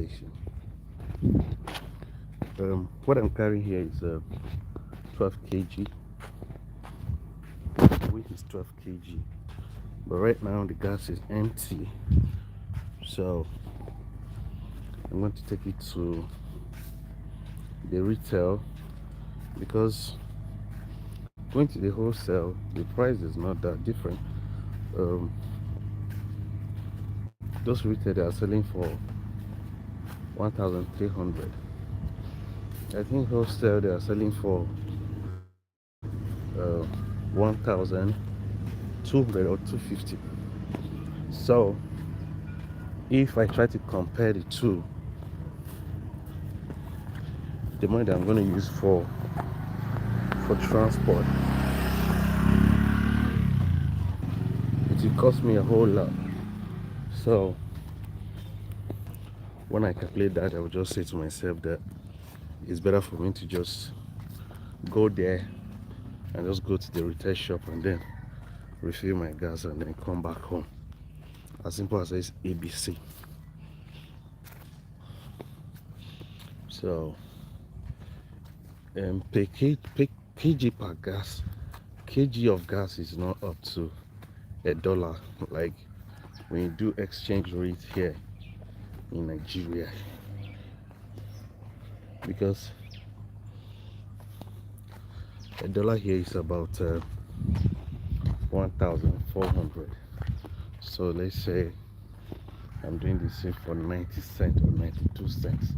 station. What I'm carrying here is 12 kg. The weight is 12 kg, but right now the gas is empty, so I'm going to take it to the retail because going to the wholesale the price is not that different. Um, those retail they are selling for 1,300. I think wholesale they are selling for 1,200 or 250. So if I try to compare the two, the money that I'm going to use for transport, it will cost me a whole lot. So when I calculate that, I will just say to myself that it's better for me to just go there and just go to the retail shop and then refill my gas and then come back home. As simple as it's ABC. So per kg per gas, kg of gas is not up to $1 like when you do exchange rate here in Nigeria, because $1 here is about 1,400. So let's say I'm doing this thing for 90 cents or 92 cents.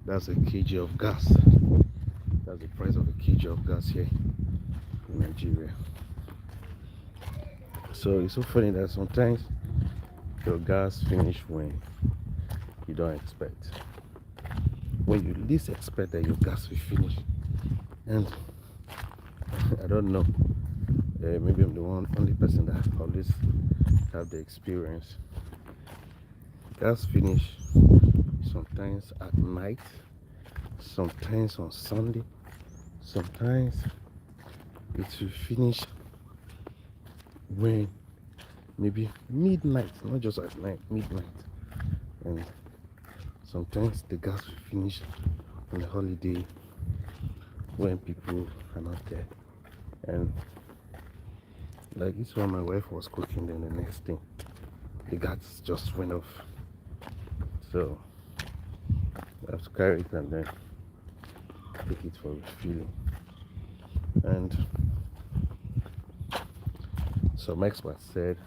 That's a kg of gas. That's the price of a kg of gas here in Nigeria. So it's so funny that sometimes your gas finish when you don't expect. When you least expect that your gas will finish. And I don't know. Maybe I'm the only person that always have the experience. Gas finish sometimes at night, sometimes on Sunday, sometimes it will finish when maybe midnight, not just at night, midnight. And sometimes the gas will finish on a holiday when people are not there. And like this one, my wife was cooking, then the next thing the gas just went off. So I have to carry it and then take it for refueling. And some experts said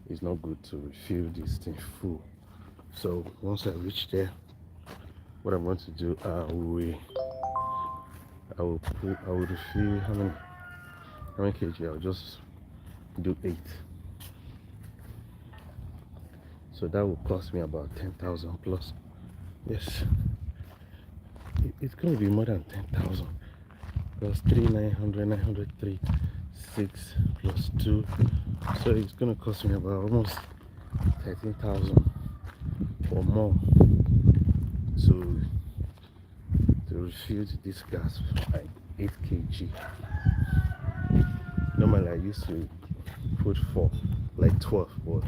it's not good to refill this thing full. So once I reach there, what I'm going to do, I will refill how many kg? I'll just do 8. So that will cost me about 10,000 plus. Yes, it's going to be more than 10,000 plus 3 900 903 6 plus 2. So it's going to cost me about almost 13,000 or more to refill this gas like 8 kg. Normally I used to put 4, like 12, but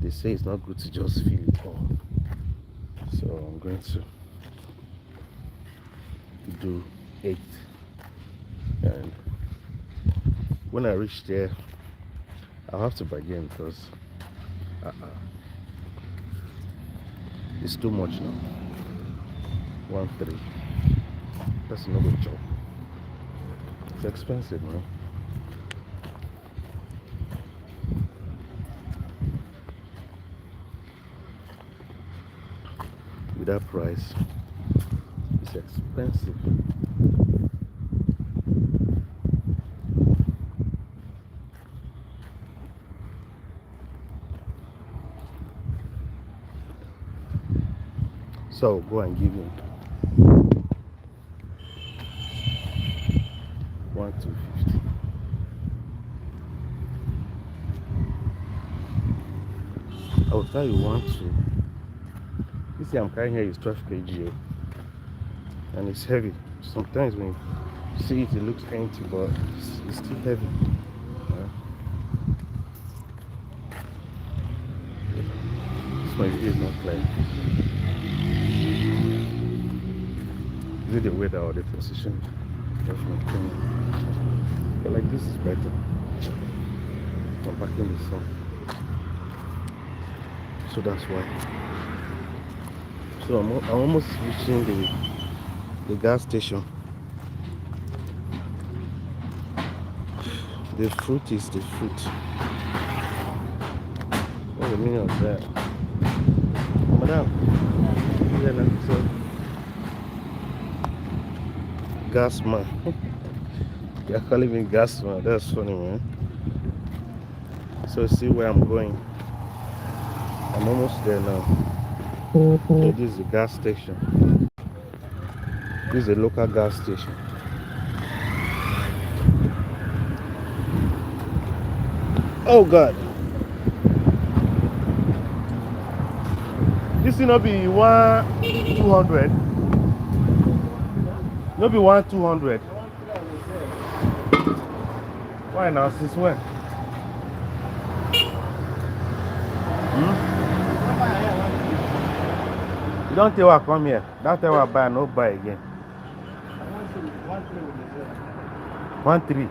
they say it's not good to just fill it all. So I'm going to do 8. And when I reach there, I'll have to bargain because it's too much now. 1.3. That's not a good job. It's expensive, man. With that price, it's expensive. So go and give him 1,250. I will tell you 1,2. This thing I'm carrying here is 12 kg, and it's heavy. Sometimes when you see it, it looks empty, but it's still heavy. my view is not clear. Is it the weather or the position of my camera? But like this is better. I'm back in the sun. So that's why. So I'm almost reaching the gas station. The fruit is the fruit. What's the meaning of that? Madam, so gas man. You're calling me gas man. That's funny, man. So see where I'm going. I'm almost there now. So this is the gas station. This is a local gas station. Oh God. This will not be 1-200. Not be 1-200. Why now? Since when? You don't tell what come here. That time I buy, no buy again. 1-3.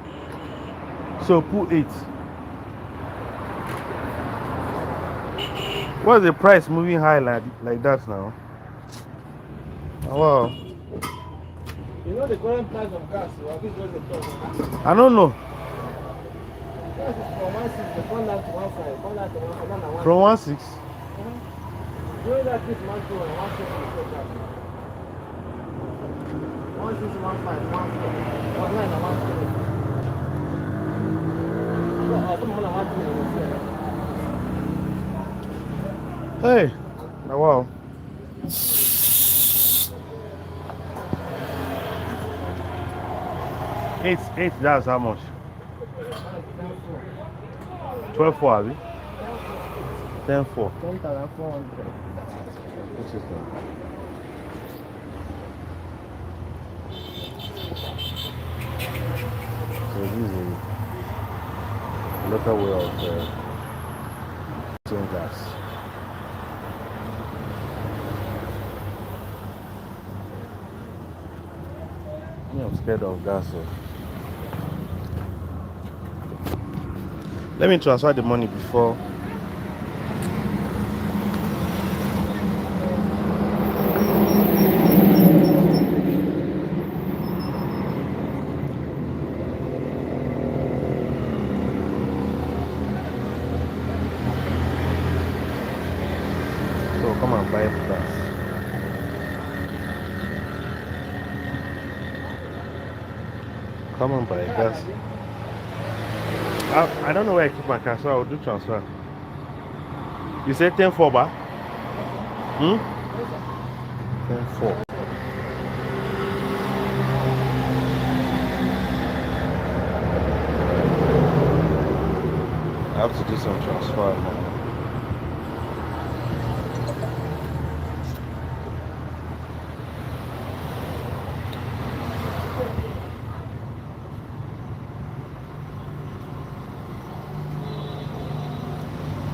So put 8. What's the price moving high like that now? Oh, wow. You know the current price of gas? I don't know. Gas is from 1.6, gone down to 1.5, gone down to 1.5. From 1.6? During that this month, 1.6 is so gas. 1.6, 1.5, 1.4, 1.9 and 1.3. Hey, oh, wow. Eight, that's how much? 12.4, Abby? 10.4. 10,400. Which is that? So this is a local way of doing gas. I'm scared of gas. So. Let me transfer the money before. So come and buy gas. Come and buy gas. I don't know where I keep my car, so I'll do transfer. You said 10.4, ba? 10.4. I have to do some transfer now.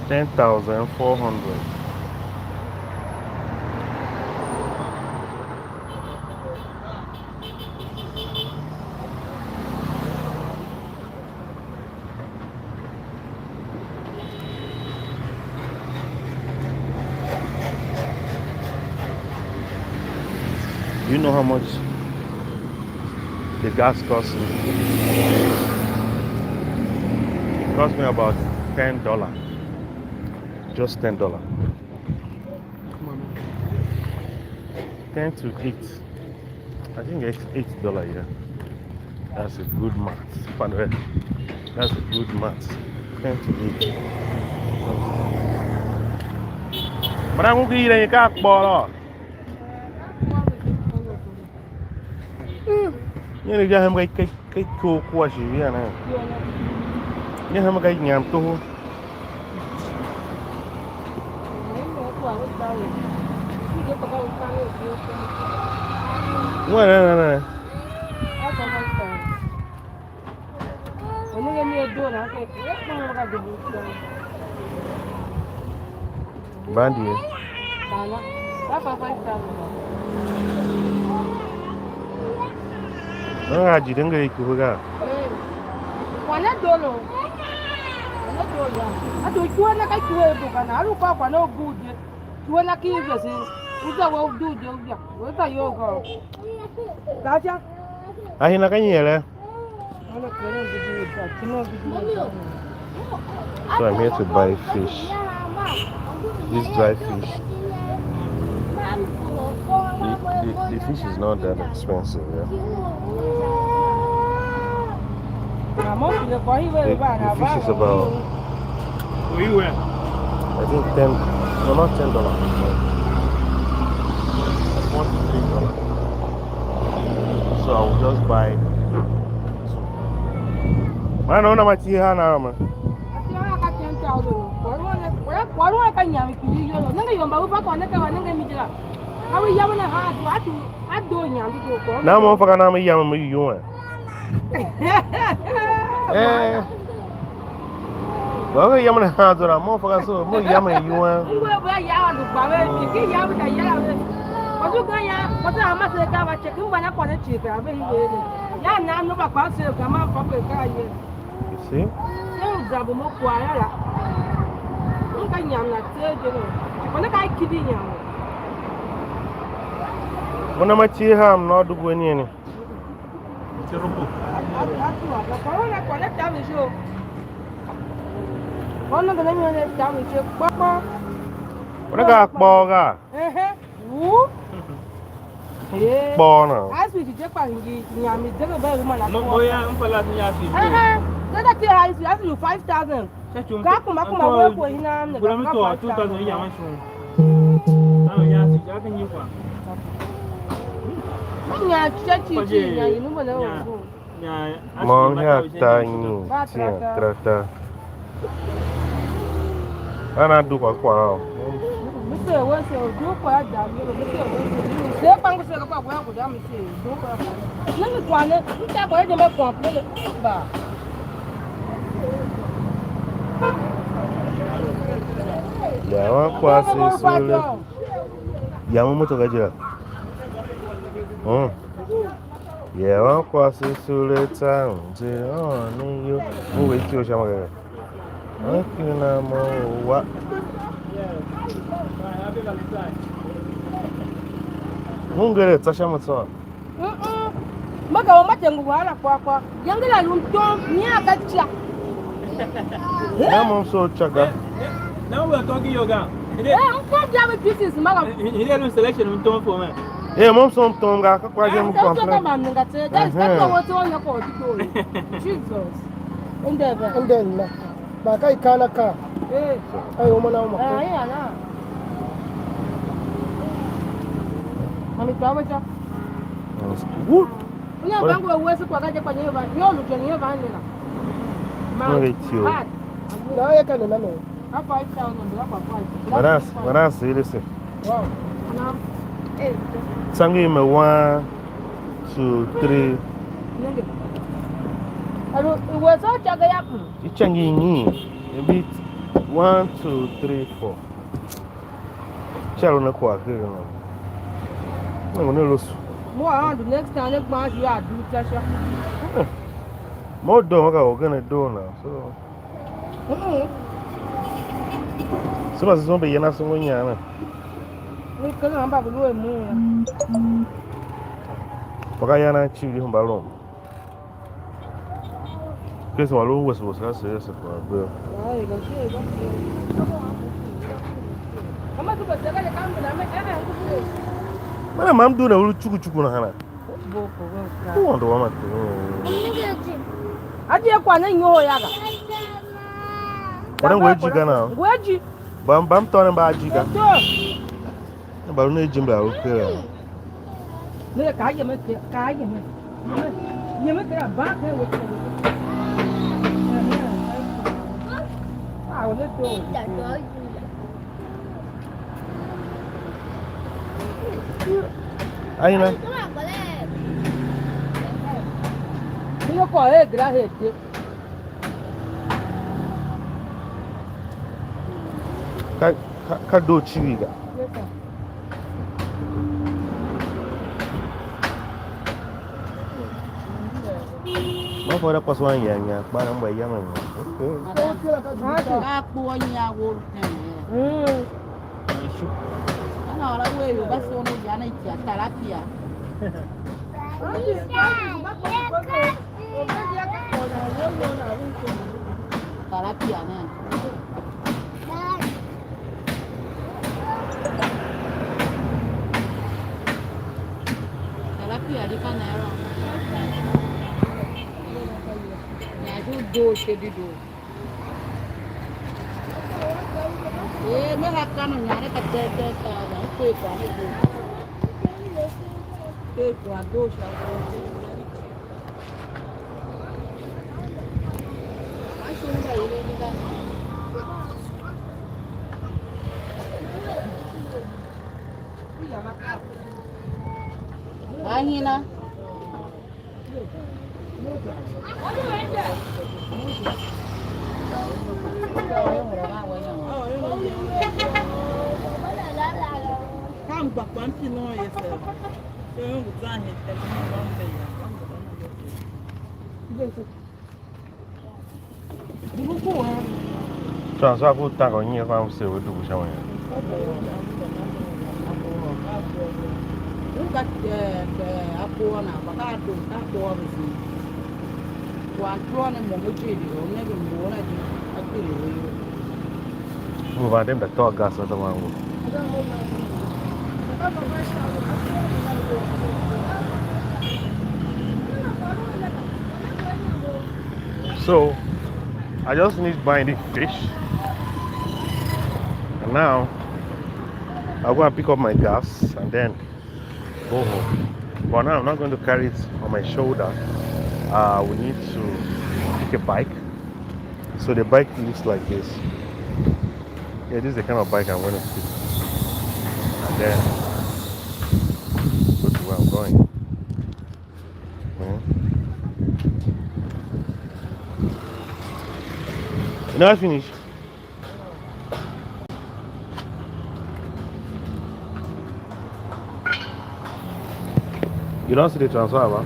$10,400. You know how much the gas costs me? It cost me about $10. Just $10. 10 to 8. I think it's $8, yeah. That's a good math. That's a good math. 10 to 8. But I'm going to eat a car ball. Nhưng mà giờ cái cua qua gì vậy nè. Nhưng mà cái nhàm tu. Ngoài này. Bandy. Sana. That's 5,000. No, I didn't get it. Wana dolo. Wana dolo. Atu chuana kai chue bukana. Alu kwa kwa no good. Chuana ki yesi. Uza wa do je uja. Weta yoga. Kacha. Ahi na kanyele. Ana kero bidu uja. Kino bidu. So I'm here to buy fish. This dry fish. The fish is not that expensive, yeah. The fish is about, Where you at? I think no, not $10. $1 to $3. So I'll just buy. I don't know what you have now, man. Waru ka nyami kiri yolo nanga yomba upa ko nanga wananga mijira awi yamana ha ado nyami ko Na mo faka na me yam me yuwa. Ba yam na ha dora mo faka so mo yam yuwa. Ngwe ba ya adu ba we ki ya bu da ya we wazu ga ya wazu ama se ka ba che kimba na kwa na chi ka ba hiwe ya na no ba kwa se ka ma fa pe ka ye. You see? No zabu mo kwa ya la. Nka nyam na te je no. Kona kai kidi nyam. Muna machi ham no dugu ni ni. Terupo. La corona kona ta mi jo. Kona ga nyo ne ta mi che papa. Muna ga kpo ga. Wu. Kpo na. Asu ti je pa ngi nyam mi de ba ru ma na. No boya mpala ni ya fi. Dada ti asu 5,000. Ka kuma we ko hina ne Gura mi to 2,000 ya ma shun. Tawo ya ti ja kan yi kwa. Nya chichi nya inu mo na wo. Nya. Mo ya tanyi. Tia trata. Ana du kwa na. Mse wo se o du kwa da mi lo mse wo se pa ngo se ka kwa ko da mi se du kwa. Nanga kwa ne nta ko je me kwa ba. Ya wa kwa se sole. Ya mo moto ga jira. Ya wa kwa se sole ta nje ni yo. Mo we ti o sha ma ga. Akina mo wa. Mungere tasha mutso. Maka wa matengu wala kwa. Yangala lumto ni akacha. Na mo so chaga. Now we are talking yoga. Unko dia with pieces maka. He did selection on top for me. Mo so tonga ka kwa je mo complain. That's what on your call to Jesus. Ndela baka ikala ka ayo mona uma na mami tawa cha Woo! nya bangu wewe kwa kaje kwa nyeva yo lu je nyeva nila na yeka ne nano hapa 5,000 hapa 5 Manas ile se. wow na Sangi me 1 2 3. nenge alo wewe so cha ga yapu Ichangi ni. A bit 1 2 3 4. Chalo na kwa kile no. Ngo ne losu. mo around the next time next month you are do tasha Mo do ga o gonna do now. So mas zo be yana so nya na. ni kana amba bu lo mu Paka yana chi di hamba lo. Kesi wa lo was ka se kwa be. ai ga shi ga kama tu ba daga le kambu na me Mana mam do na ulu chuku na hana. boko Who want to want aje kwa na nyo ya ga Wana weji kana. weji Bam to na ba jiga. to Ba no ejim ba o ke. ne ka ye me ka ye me ye me ka ba ka we ah ole to Aina. ni ko e gra hete Kado Chiwiga. Yes, sir. No for the person one young, but I'm by young. Talapia, né? Talapia di Canero. Né, doce de doce. Me la cano nyare ka tete ka na ko ko ni do. Ko doce a do. Angina. Come back, one thing no yourself. You don't So I put that on you if I'm still with the showing. Look at the Apona, but I do that for everything. One prawn and Momoji, or never more like Move on them the talk gas of the one. So I just finished buying the fish. And now I'll go and pick up my gas and then go home. But now I'm not going to carry it on my shoulder. We need to pick a bike. So the bike looks like this. Yeah, this is the kind of bike I'm going to pick. And then go to where I'm going. You know I finished. You don't see the transfer, huh?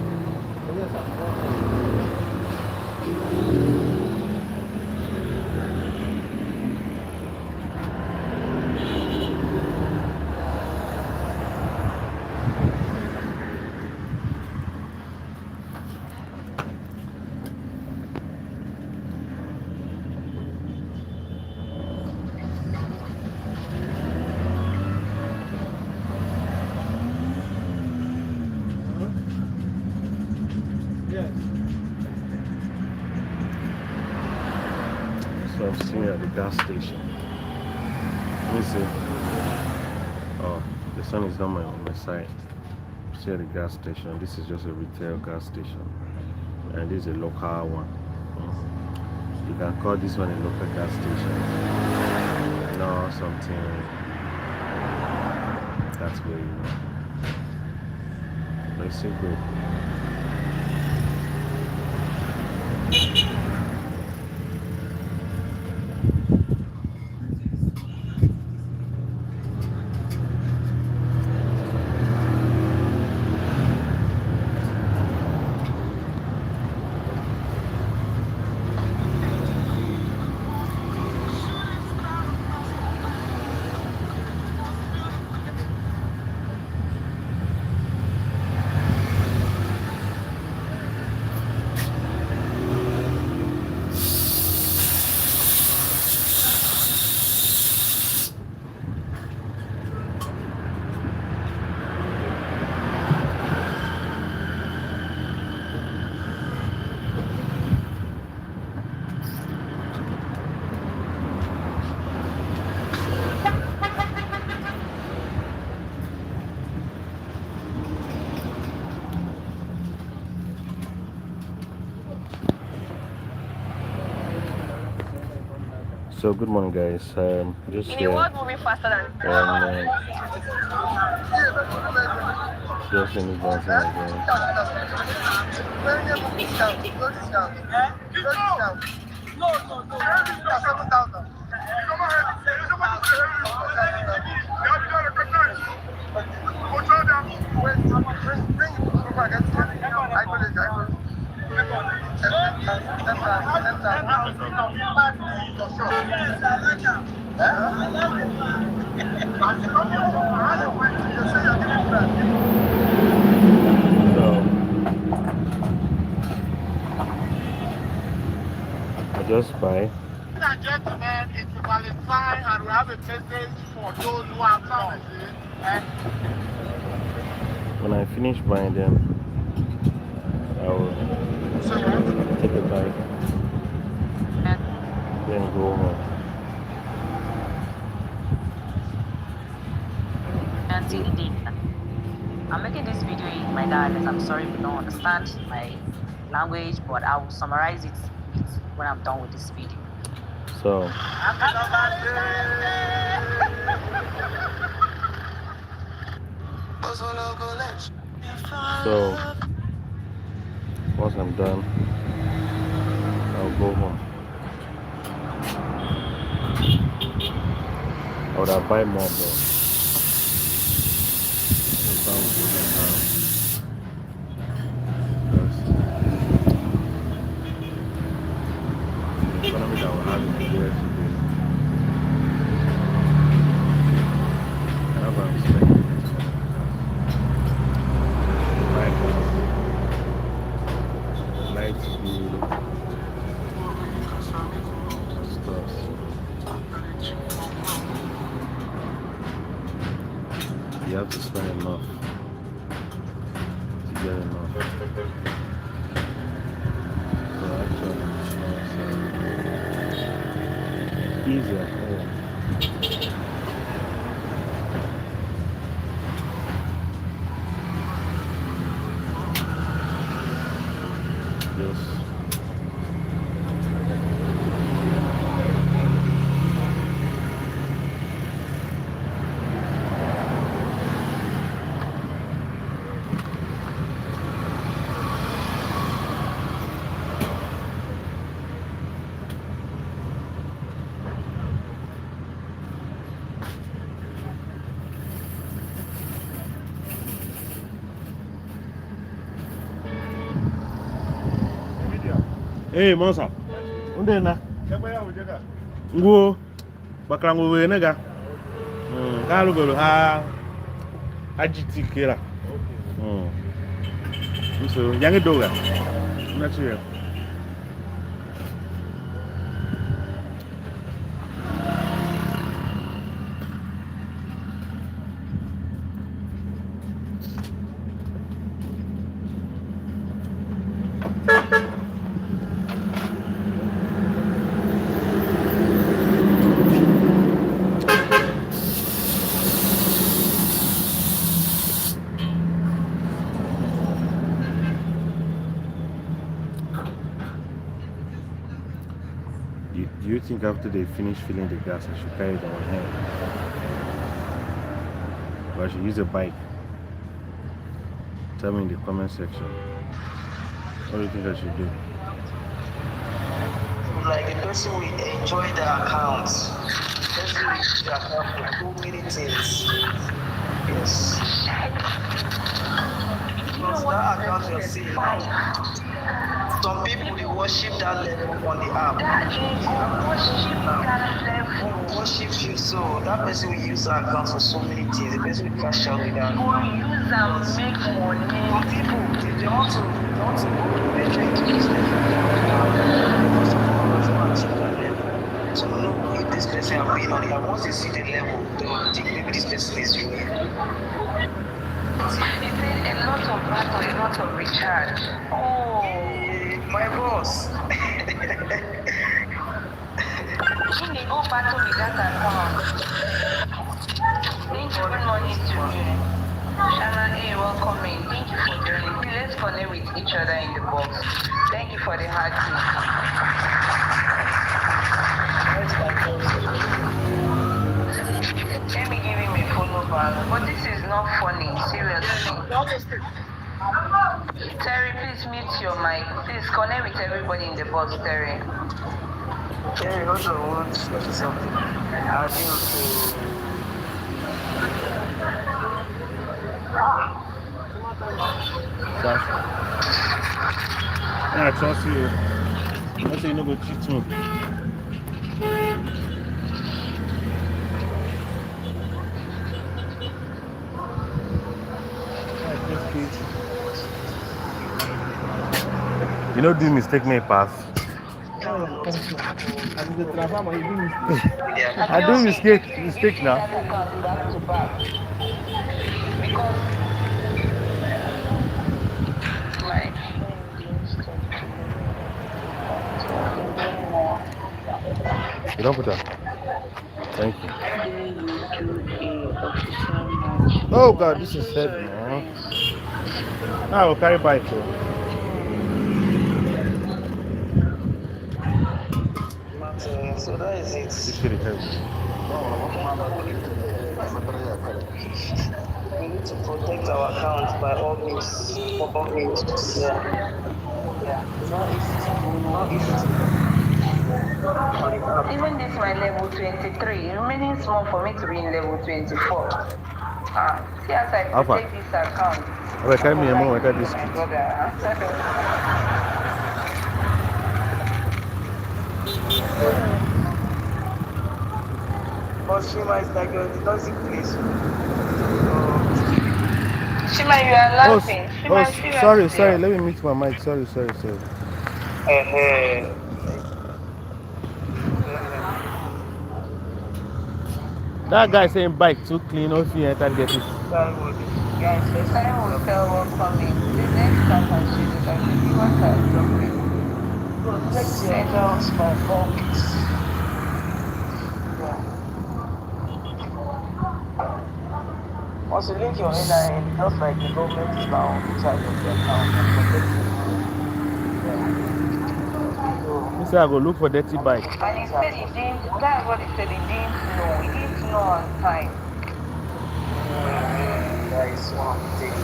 So I'm sitting at the gas station. Let me see. Oh, the sun is not on my side. I'm sitting at the gas station. This is just a retail gas station. And this is a local one. You can call this one a local gas station. No, something that's where you know. But it's so good. So good morning, guys. Just In here. a world moving faster than Just in the dancing again. I just buy. Gentlemen, it's Valentine, and we have a message for those who are coming. When I finish buying them, I will take a bite, then go home. I'm making this video in my dialect. I'm sorry if you don't understand my language, but I will summarize it when I'm done with this video. So, once I'm done, I'll go home. I would have buy more, but the economy that we're having in Nigeria today, I have a respect for this. Lights, food, stuff. You have to spend enough to get enough. So actually, it's easy at home. Just Hey, Monsa. Undena. Ngo. Bakla ngo we nega. Kalu golo ha. Ajiti kera. So, yangi doga. Natural. Do you think after they finish filling the gas, I should carry it on my hand? Or I should use a bike? Tell me in the comment section. What do you think I should do? Like the person will enjoy the accounts. The person will use the account for too many things. Yes. Because that account you're seeing, some people they worship that level on the app. Worship you, so that person will use the account for so many things. The person will cash out with that. Use and make money. Some people they want to enter into business. So no, if this person have been on it, once they see the level, they will think maybe this person is doing it. It's a lot of battle, a lot of recharge. Oh, my boss. When they go battle with that account, thank you, good morning to you. Shana, hey, welcome in. Thank you for joining. Let's connect with each other in the box. Thank you for the hard thing. Let me give him a follow back. But this is not funny, seriously. Terry, please mute your mic. Please connect with everybody in the box, Terry. Yeah, also want something. I think That's, I trust you. I say you no go cheat me. You know, do mistake me pass. I do mistake now. You don't put that. Thank you. Oh God, this is heavy, man. I will carry bike too. so that is it. This shit is heavy. We need to protect our accounts by all means. Yeah. Not easy to even this my level 23, remaining small for me to be in level 24. See as I protect this account. Okay, carry me a moment at this. But Shima is like a toxic place. Shima, you are laughing. Sorry. Let me mute my mic. Sorry. That guy saying bike too clean. If you enter get it. Guys, the time will tell what's coming. The next time I see it, I think you want to drop it. Protect your accounts by all means. Once you link your NIN, just like the government is now in charge of your account and protecting He said I go look for dirty bike. And he said he didn't, that's what he said, he didn't know. He didn't know on time. That is one thing.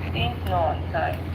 He didn't know on time.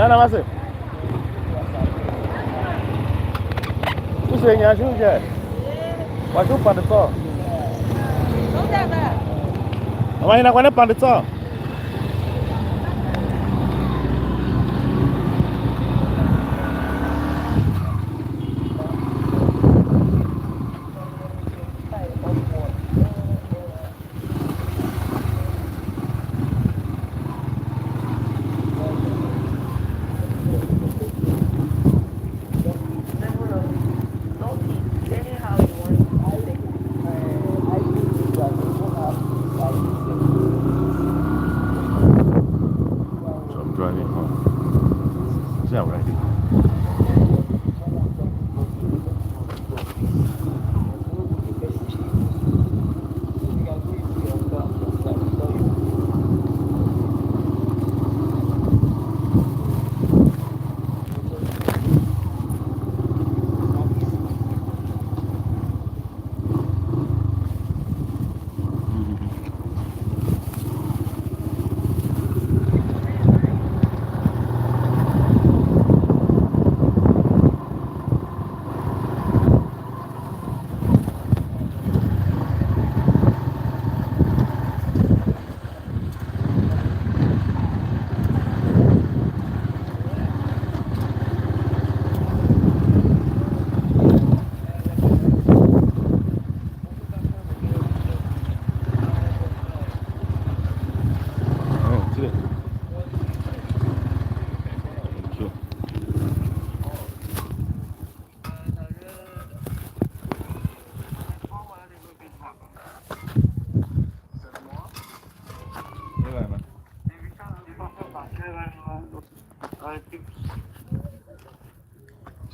Ana mase. Você me ajuda? Mas o pano só. Não dá nada. Mas ainda quando é pano só.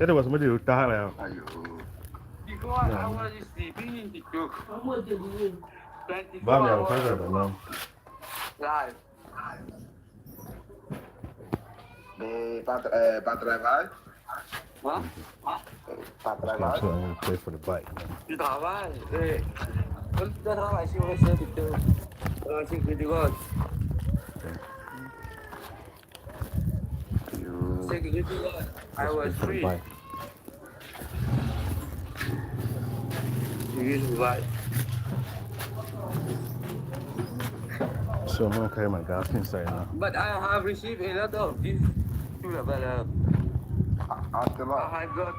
Said there was somebody who died now. Because I was sleeping in the truck. 24 Bam, yeah, I'm hours talking about live. Mais pas travail. Hein? Pas Okay, travail. so I'm gonna pay for the bike. Tu travailles. Quand tu travailles sur le site de la sécurité road. Sécurité road. I Let's was pay for the free. bike. You used to buy. So I'm gonna carry my gas inside now. But I have received a lot of this. Entre là. I have got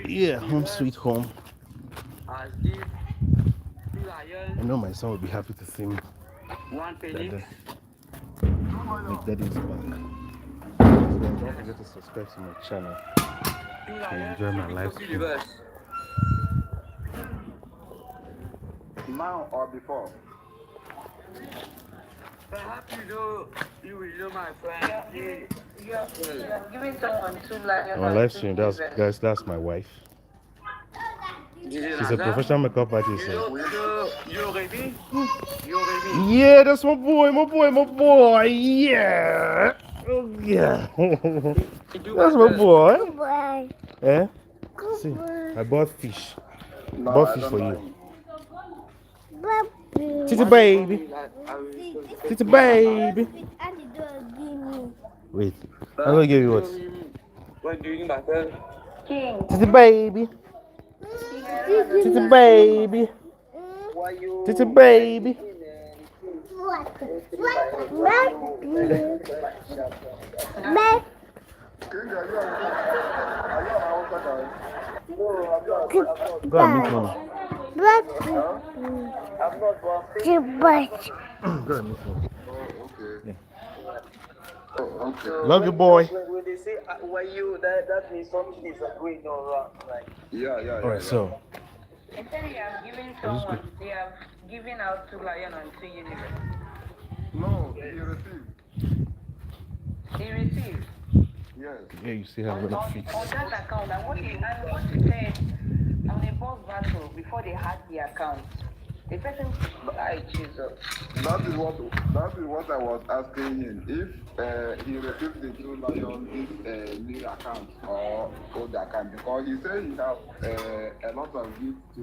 Yeah, home sweet home. as this 2 lions, I know my son will be happy to see me. 1 phoenix. Like that is back. So don't forget to subscribe to my channel. 2 lions. enjoy my live copy stream. reverse. Now or before? Perhaps you will know my friend. You're giving someone 2 lions. On my live stream, that's my wife. She's a professional makeup artist. So. You ready? Yeah, that's my boy. Yeah. Oh, yeah. That's my boy. Eh? See, I bought fish. No, Bought I fish don't for know. you. Titty baby. Titty baby. Wait, I'm gonna give you what? What do you mean by that? Titty baby. Titty baby. Titty baby. Go and meet mommy. Go and meet mommy. Okay. Yeah. Okay. Love you, boy. When they say why you, that means something is going on wrong. Right? Yeah. Alright, so I said you have given someone, they have given out 2 lions and 2 unicorns. No, he received. They received. Yes. yeah, you see how I'm gonna fix. On that account, and what you said on a boss battle before they had the account. The person, I Jesus. That is what I was asking him. If he received the 2 lion this new account or old account, because he said he has a lot of gifts to.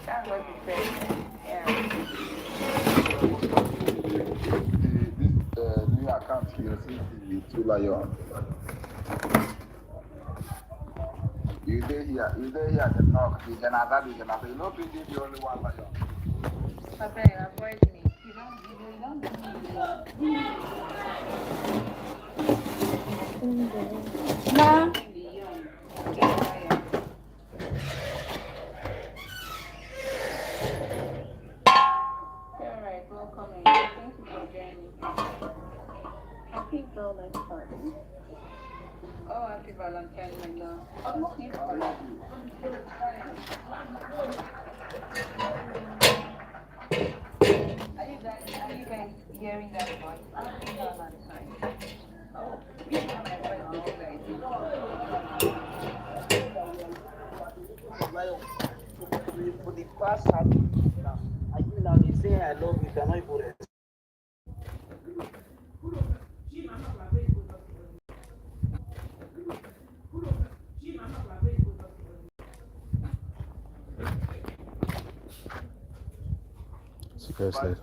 That's what he said. Yeah. This new account he received the 2 lion. You there here the talk, the Janada, you know, this is the only 1 lion. Okay, avoid me. You don't Ma. Alright, welcome in. Thank you for joining. Happy Valentine's party. Oh, happy Valentine's, my love. Are you guys hearing that voice? Happy Valentine's. Oh, you know my voice is like For the past happy now, are you now saying I love you? Cannot even rest. See you guys later.